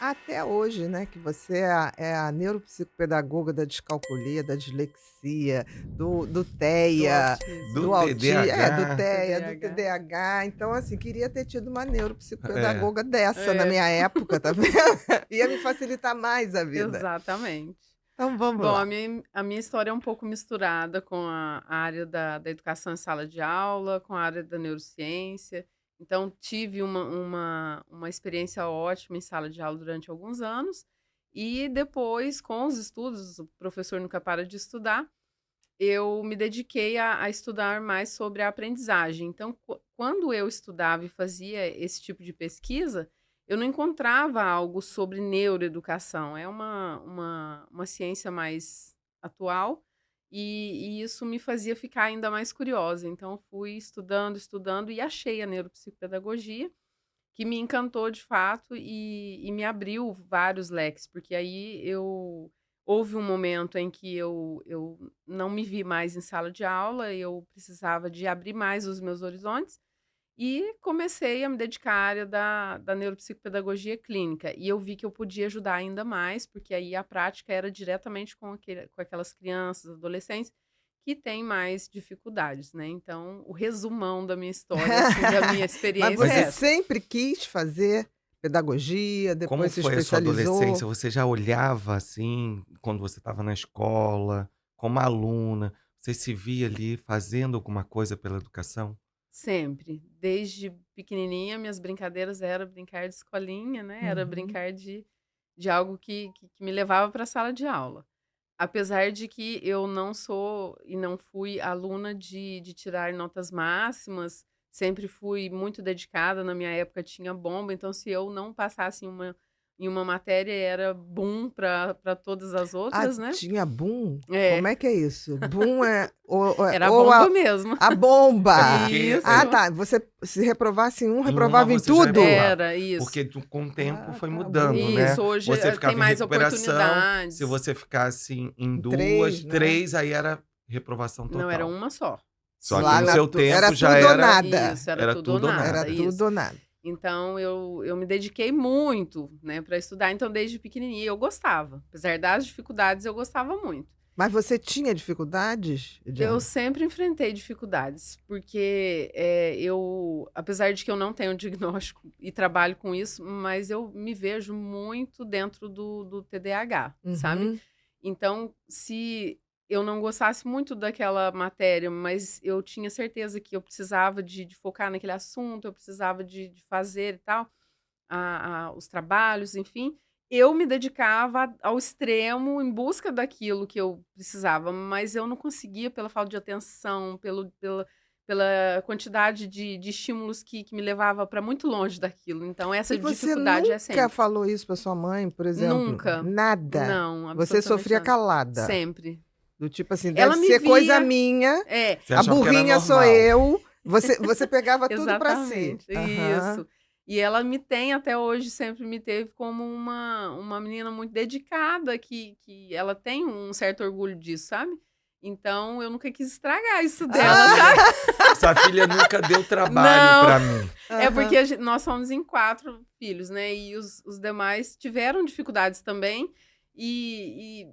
Até hoje, né, que você é a neuropsicopedagoga da descalculia, da dislexia, do Do TEA, autismo, do Do isso. do TDAH. TEA, do TDAH. TDAH. Então, assim, queria ter tido uma É. neuropsicopedagoga dessa na É, minha época, tá vendo? Ia me facilitar mais a vida. exatamente. Então vamos Bom, lá. a minha história é um pouco misturada com a área da educação em sala de aula, com a área da neurociência. Então, tive uma experiência ótima em sala de aula durante alguns anos. E depois, com os estudos, o professor nunca para de estudar, eu me dediquei a estudar mais sobre a aprendizagem. Então, quando eu estudava e fazia esse tipo de pesquisa, eu não encontrava algo sobre neuroeducação. É uma ciência mais atual e isso me fazia ficar ainda mais curiosa. Então, eu fui estudando, estudando e achei a neuropsicopedagogia, que me encantou de fato e me abriu vários leques, porque aí eu houve um momento em que eu não me vi mais em sala de aula, eu precisava de abrir mais os meus horizontes, e comecei a me dedicar à área da neuropsicopedagogia clínica. E eu vi que eu podia ajudar ainda mais, porque aí a prática era diretamente com aquelas crianças, adolescentes, que têm mais dificuldades, né. Então, o resumão da minha história, assim, da minha Mas experiência Mas é você e essa. sempre quis fazer pedagogia, como depois se foi a sua especializou? adolescência? Você já olhava, assim, quando você estava na escola, como aluna, você se via ali fazendo alguma coisa pela educação? Sempre. Desde pequenininha, minhas brincadeiras era brincar de escolinha, né, era Uhum. brincar de algo que me levava para a sala de aula. Apesar de que eu não sou e não fui aluna de tirar notas máximas, sempre fui muito dedicada, na minha época tinha bomba, então se eu não passasse em uma matéria era boom para todas as Ah, outras, né. tinha boom? É, Como é que é isso? Boom é era ou bomba mesmo. a É bomba. porque, Ah, Isso. tá, você se reprovasse em um, em uma reprovava em você já tudo? reprovava, Era, isso. porque com o tempo Ah, foi tá, mudando, né. Isso, boom. hoje, Você tem ficava em mais recuperação, se oportunidades. você ficasse em Em 2, 3, né. 3, aí era reprovação Não, era total. uma só. Só Se que Lá no na eu seu tu era tempo já tudo ou era nada. Isso, era era tudo ou tudo ou Era nada, nada. tudo isso. ou nada. Então eu me dediquei muito, né, para estudar, então desde pequenininha eu gostava, apesar das dificuldades eu gostava muito. Mas você tinha dificuldades, Eu Ediana? sempre enfrentei dificuldades, porque, eu apesar de que eu não tenho diagnóstico e trabalho com isso, mas eu me vejo muito dentro do TDAH, sabe. Uhum. Então, se eu não gostasse muito daquela matéria, mas eu tinha certeza que eu precisava de focar naquele assunto, eu precisava de fazer e tal, os trabalhos, enfim, eu me dedicava ao extremo em busca daquilo que eu precisava, mas eu não conseguia pela falta de atenção, pela quantidade de estímulos que me levava para muito longe daquilo, então E essa você dificuldade é nunca sempre. falou isso para sua mãe, por exemplo? Nunca. Nada? Não, Você absolutamente sofria nada. calada? Sempre. Do tipo assim: "Deve Ela me ser coisa via minha, é, Você a achava que era burrinha sou normal. eu". Você pegava tudo para si? exatamente, Aham. isso. E ela me tem até hoje, sempre me teve como uma menina muito dedicada, que ela tem um certo orgulho disso, sabe. Então eu nunca quis estragar isso Sua dela, Ah! filha sabe. sua filha nunca deu trabalho Não, pra mim. é porque Aham. nós somos em 4 filhos, né, e os demais tiveram dificuldades também, e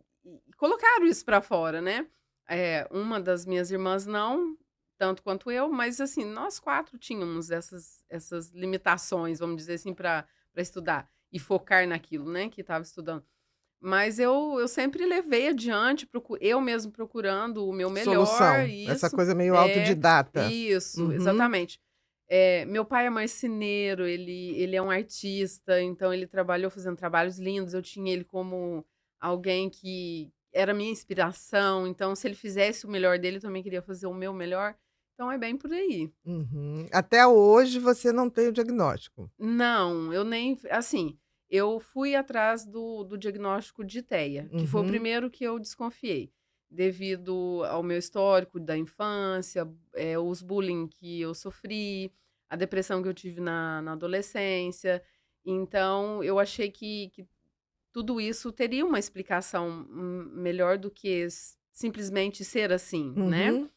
colocaram isso pra fora, né. Uma das minhas irmãs não, tanto quanto eu, mas assim, nós 4 tínhamos essas limitações, vamos dizer assim, pra estudar e focar naquilo, né, que estava estudando. Mas eu sempre levei adiante, eu mesmo procurando o meu melhor, Solução, essa isso. coisa meio É, autodidata. isso, Uhum. exatamente. Meu pai é marceneiro, ele é um artista, então ele trabalhou fazendo trabalhos lindos, eu tinha ele como alguém que era minha inspiração, então se ele fizesse o melhor dele, eu também queria fazer o meu melhor, então é bem por aí. Uhum. Até hoje você não tem o diagnóstico? Não, eu nem assim, eu fui atrás do diagnóstico de TEA, que foi o Uhum. primeiro que eu desconfiei, devido ao meu histórico da infância, os bullying que eu sofri, a depressão que eu tive na adolescência. Então eu achei que tudo isso teria uma explicação, melhor do que simplesmente ser assim, né. Uhum.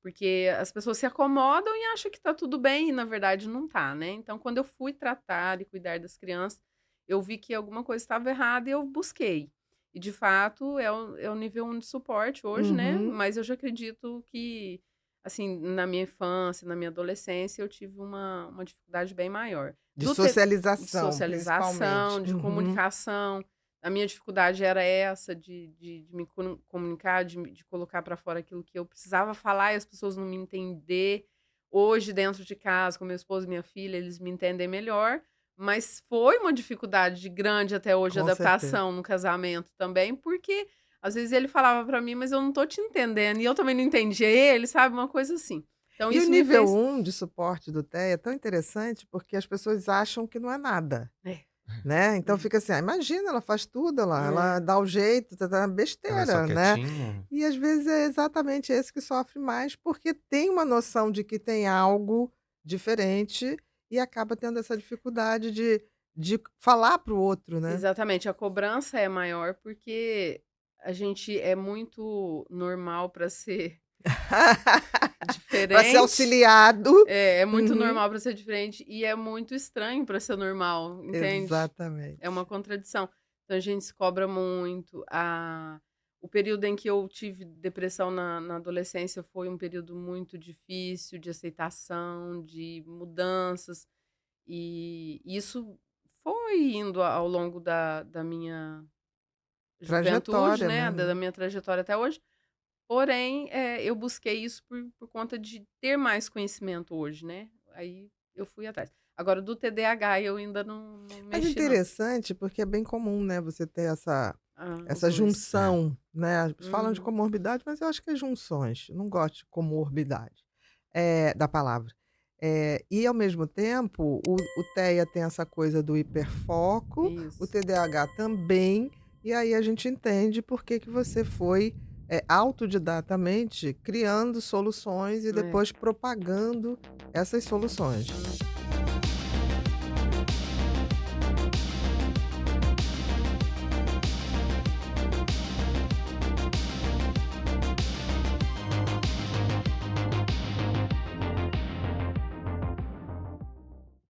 Porque as pessoas se acomodam e acham que tá tudo bem e na verdade não tá, né. Então quando eu fui tratar e cuidar das crianças, eu vi que alguma coisa estava errada e eu busquei. E de fato é o nível 1 de suporte hoje, né, Uhum. mas eu já acredito que, assim, na minha infância, na minha adolescência, eu tive uma dificuldade bem maior. De Do te De socialização, principalmente. socialização, de Uhum. comunicação, a minha dificuldade era essa de me comunicar, de colocar para fora aquilo que eu precisava falar e as pessoas não me entender. Hoje, dentro de casa, com meu esposo e minha filha, eles me entendem melhor, mas foi uma dificuldade grande até hoje, de Com certeza. adaptação no casamento também, porque às vezes ele falava para mim: "Mas eu não tô te entendendo", e eu também não entendia ele, sabe, uma coisa assim. Então E o isso me nível fez 1 de suporte do TEA é tão interessante, porque as pessoas acham que não é nada, é, né, então é, fica assim: "Ah, imagina, ela faz tudo, ela é, dá o jeito, tá Ela é só besteira", né. quietinha. E às vezes é exatamente esse que sofre mais, porque tem uma noção de que tem algo diferente e acaba tendo essa dificuldade de falar para o outro, né. exatamente, a cobrança é maior, porque a gente é muito normal para ser Para ser diferente. auxiliado. É muito Uhum. normal para ser diferente e é muito estranho para ser normal, entende? É uma Exatamente. contradição. Então a gente se cobra muito. O período em que eu tive depressão na adolescência foi um período muito difícil de aceitação, de mudanças, e isso foi indo ao longo da minha juventude, Trajetória, né, né. da Uhum. minha trajetória até hoje. Porém, eu busquei isso por conta de ter mais conhecimento hoje, né, aí eu fui atrás. Agora do TDAH eu ainda não Mas mexi não. interessante, porque é bem comum, né, você ter Os essa 2. É. junção, né, falam de Uhum. comorbidade, mas eu acho que é junções, não gosto de comorbidade, da palavra. E ao mesmo tempo, o TEA tem essa coisa do hiperfoco, o Isso. TDAH também, e aí a gente entende por que que você foi, autodidatamente criando soluções e É. depois propagando essas soluções.